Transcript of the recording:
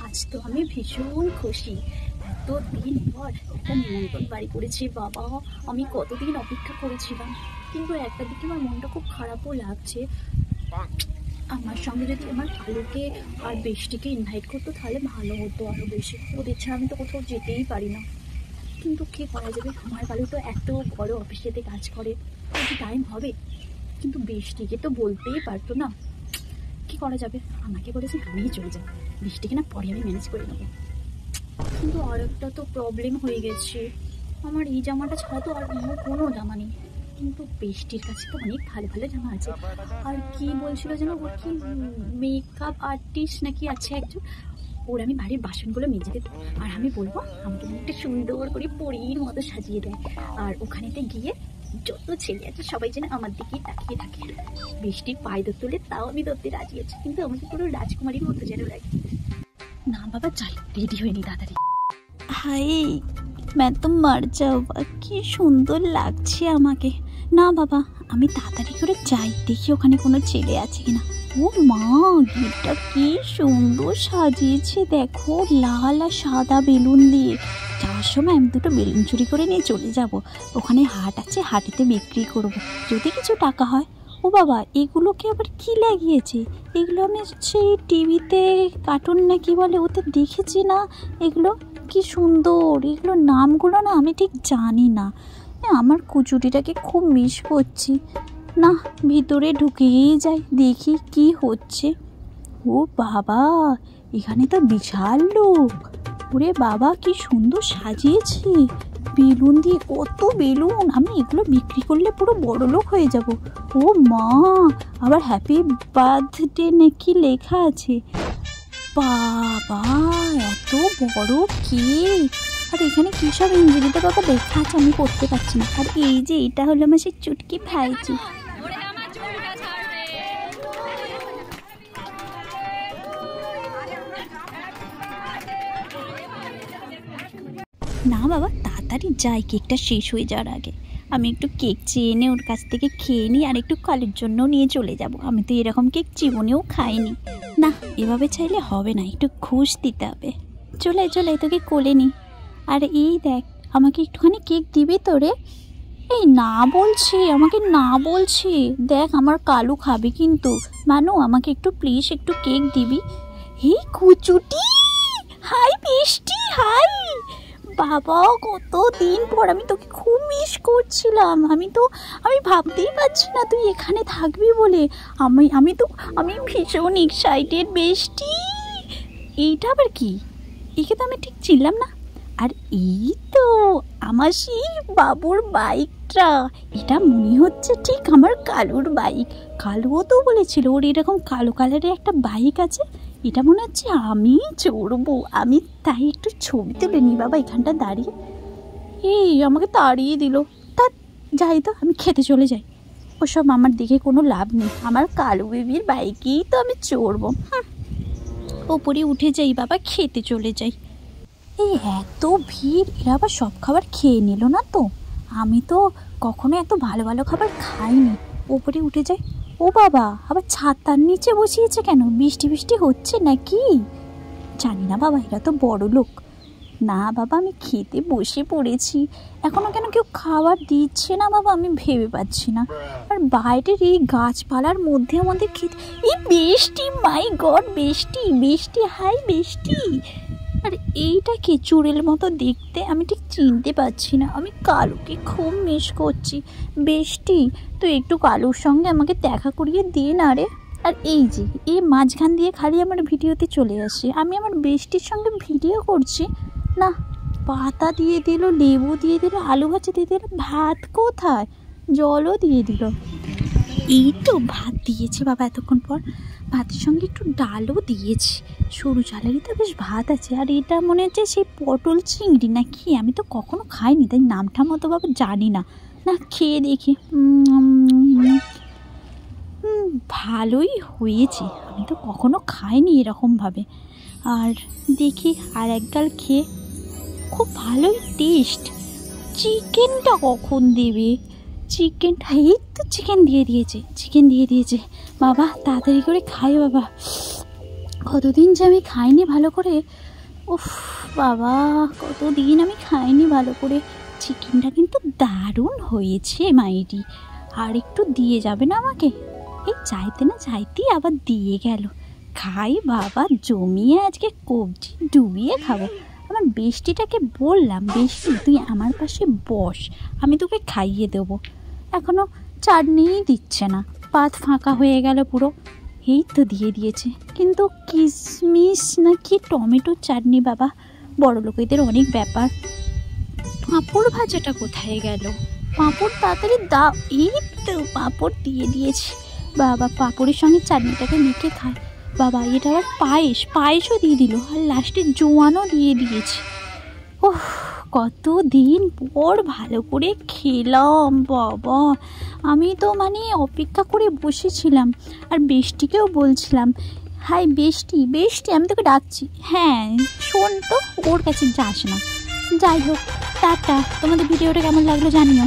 আজ তো আমি ভীষণ খুশি, এতদিন পর একটা নিমন্ত্রণ বাড়ি করেছি। বাবা, আমি কতদিন অপেক্ষা করেছিলাম, কিন্তু একটা দিকে আমার মনটা খুব খারাপও লাগছে। আমার সঙ্গে যদি আমার আলুকে আর বৃষ্টিকে ইনভাইট করতো তাহলে ভালো হতো আরো বেশি। ওদের ছাড়া আমি তো কোথাও যেতেই পারি না, কিন্তু কি করা যাবে। আমার বালু তো এত বড় অফিসেতে কাজ করে, কি টাইম হবে, কিন্তু বৃষ্টিকে তো বলতেই পারতো না। কি করা যাবে, আমাকে বলেছে আমিই চলে যাই, বৃষ্টিকে না পরে আমি ম্যানেজ করে নেবো। কিন্তু আর একটা তো প্রবলেম হয়ে গেছে, আমার এই জামাটা ছাড়া তো আর অন্য কোনো জামা নেই। কিন্তু বৃষ্টির কাছে তো অনেক ভালো ভালো জামা আছে। আর কি বলছিল যেন, ওর কি মেকআপ আর্টিস্ট নাকি আছে একজন, ওর আমি বাড়ির বাসনগুলো মেজে দেবো, আর আমি বলবো আমাকে একটা সুন্দর করে পরীর মতো সাজিয়ে দেয়। আর ওখানেতে গিয়ে যত ছেলে আছে সবাই যেন আমার দিকেই তাকিয়ে থাকে। বৃষ্টির পায়ে তুলে তাও আমি ধরতে রাজি আছি, কিন্তু আমাকে পুরো রাজকুমারীর মতো যেন লাগে। না বাবা, চাই রেডি হয়নি তাড়াতাড়ি। হাই, मैं तो मर যাওয়া, কি সুন্দর লাগছে আমাকে। না বাবা, আমি তাড়াতাড়ি করে যাই, দেখি ওখানে কোনো ছেলে আছে কিনা। ও মা, গেটটা কি সুন্দর সাজিয়েছে দেখো, লাল আর সাদা বেলুন দিয়ে। যাওয়ার সময় আমি দুটো বেলুন চুরি করে নিয়ে চলে যাব, ওখানে হাট আছে, হাটেতে বিক্রি করব, যদি কিছু টাকা হয়। ও বাবা, এগুলোকে আবার কি লাগিয়েছে? এগুলো আমি সেই টিভিতে কার্টুন না কি বলে ওতে দেখেছি না। এগুলো কি সুন্দর, এগুলো নামগুলো না আমি ঠিক জানি না। আমার কুচুরিটাকে খুব মিস করছি। না, ভিতরে ঢুকেই যাই, দেখি কি হচ্ছে। ও বাবা, এখানে তো বিশাল লোক। ওরে বাবা, কি সুন্দর সাজিয়েছে বেলুন দিয়ে, কত বেলুন। আমি এগুলো বিক্রি করলে পুরো বড় লোক হয়ে যাব। ও মা, আবার হ্যাপি বার্থডে নাকি লেখা আছে। বাবা, এত বড় কেক। আর এখানে কী সব ইংরেজিতে বাবা লেখা আছে আমি পড়তে পারছি না। আর এই যে এটা হলো আমার সেই চুটকি ভাইজি। না বাবা, তাড়াতাড়ি যাই, কেকটা শেষ হয়ে যাওয়ার আগে। আমি একটু কেক চেয়ে এনে ওর কাছ থেকে খেয়ে নিই, আর একটু কালুর জন্য নিয়ে চলে যাব। আমি তো এরকম কেক জীবনেও খাইনি। না, এভাবে চাইলে হবে না, একটু ঘুষ দিতে হবে। চলে চলে, তোকে কোলে নি। আর এই দেখ, আমাকে একটুখানি কেক দিবি তো রে? এই না বলছি, আমাকে না বলছি। দেখ, আমার কালু খাবে কিন্তু। মানু, আমাকে একটু প্লিজ একটু কেক দিবি। এই কুচুটি, হাই বৃষ্টি, হাই। বাবা, কতদিন পর, আমি তোকে খুব মিস করছিলাম। আমি ভাবতেই পারছি না তুই এখানে থাকবি বলে। আমি ভীষণ এক্সাইটেড। বৃষ্টি, এইটা আবার কি? একে তো আমি ঠিক চিনলাম না। আর এই তো আমার সেই বাবুর বাইকটা, এটা মনে হচ্ছে ঠিক আমার কালুর বাইক। কালুও তো বলেছিল ওর এরকম কালো কালারের একটা বাইক আছে, এটা মনে হচ্ছে আমি চড়বো। আমি তাই একটু ছবি তুলে নি বাবা এখানটা দাঁড়িয়ে। এই আমাকে তাড়িয়ে দিল। তা যাই তো, আমি খেতে চলে যাই। ওসব আমার দিকে কোনো লাভ নেই, আমার কালু বেবির বাইকেই তো আমি চড়বো। ওপরে উঠে যাই বাবা, খেতে চলে যাই। এই এত ভিড়, এরা আবার সব খাবার খেয়ে নিল না তো? আমি তো কখনো এত ভালো ভালো খাবার খাইনি। ওপরে উঠে যাই। ও বাবা, আবার ছাতার নিচে বসিয়েছে কেন? বৃষ্টি বৃষ্টি হচ্ছে নাকি? জানি না বাবা, এরা তো বড় লোক। না বাবা, আমি খেতে বসে পড়েছি, এখনো কেন কেউ খাবার দিচ্ছে না বাবা, আমি ভেবে পাচ্ছি না। আর বাইরের এই গাছপালার মধ্যে আমাদের খেতে, এই বৃষ্টি, মাই গড, বৃষ্টি বৃষ্টি, হাই বৃষ্টি। আর এইটা কি চুড়েল মতো দেখতে, আমি ঠিক চিনতে পারছি না। আমি কালুকে খুব মিস করছি। বৃষ্টি, তুই একটু কালুর সঙ্গে আমাকে দেখা করিয়ে দিয়ে না রে। আর এই যে এই মাঝখান দিয়ে খালি আমার ভিডিওতে চলে আসে, আমি আমার বৃষ্টির সঙ্গে ভিডিও করছি না। পাতা দিয়ে দিল, লেবু দিয়ে দিল, আলু ভাজা দিয়ে দিল, ভাত কোথায়? জলও দিয়ে দিল। এই তো ভাত দিয়েছে বাবা এতক্ষণ পর, ভাতের সঙ্গে একটু ডালও দিয়েছে। সরু চালেরই তো বেশ ভাত আছে। আর এটা মনে হচ্ছে সেই পটল চিংড়ি না কি, আমি তো কখনো খাইনি, তাই নামটা মতো বাবা জানি না। না, খেয়ে দেখি। ভালোই হয়েছে, আমি তো কখনো খাইনি এরকমভাবে। আর দেখি আর এক গাল খেয়ে, খুব ভালোই টেস্ট। চিকেনটা কখন দেবে? চিকেনটা এই তো চিকেন দিয়ে দিয়েছে। বাবা তাড়াতাড়ি করে খাই বাবা, কতদিন যে আমি খাইনি ভালো করে। উফ বাবা, কতদিন আমি খাইনি ভালো করে। চিকেনটা কিন্তু দারুণ হয়েছে মাইরি। আর একটু দিয়ে যাবে না আমাকে? এই চাইতে না চাইতেই আবার দিয়ে গেল। খাই বাবা, জমিয়ে আজকে কবজি ডুবিয়ে খাবো। আমার বেষ্টিটাকে বললাম, বেষ্টি তুই আমার পাশে বস, আমি তোকে খাইয়ে দেবো। এখনও চাটনিই দিচ্ছে না, পাত ফাঁকা হয়ে গেল পুরো। এই তো দিয়ে দিয়েছে, কিন্তু কিশমিশ না কি টমেটোর চাটনি বাবা, বড় লোকেদের অনেক ব্যাপার। পাঁপড় ভাজাটা কোথায় গেল? পাঁপড় তাড়াতাড়ি দাও। এই তো পাঁপড় দিয়ে দিয়েছে বাবা, পাঁপড়ের সঙ্গে চাটনিটাকে মেখে খায়। বাবা এটা আবার পায়েসও দিয়ে দিল, আর লাস্টে জোয়ানও দিয়ে দিয়েছে। ওহ, কতদিন পর ভালো করে খেলাম বাবা। আমি তো মানে অপেক্ষা করে বসেছিলাম, আর বেষ্টিকেও বলছিলাম, হাই বেষ্টি আমি তোকে ডাকছি। হ্যাঁ শোন তো, ওর কাছে যাস না। যাই হোক, টাটা। তোমাদের ভিডিওটা কেমন লাগলো জানিও।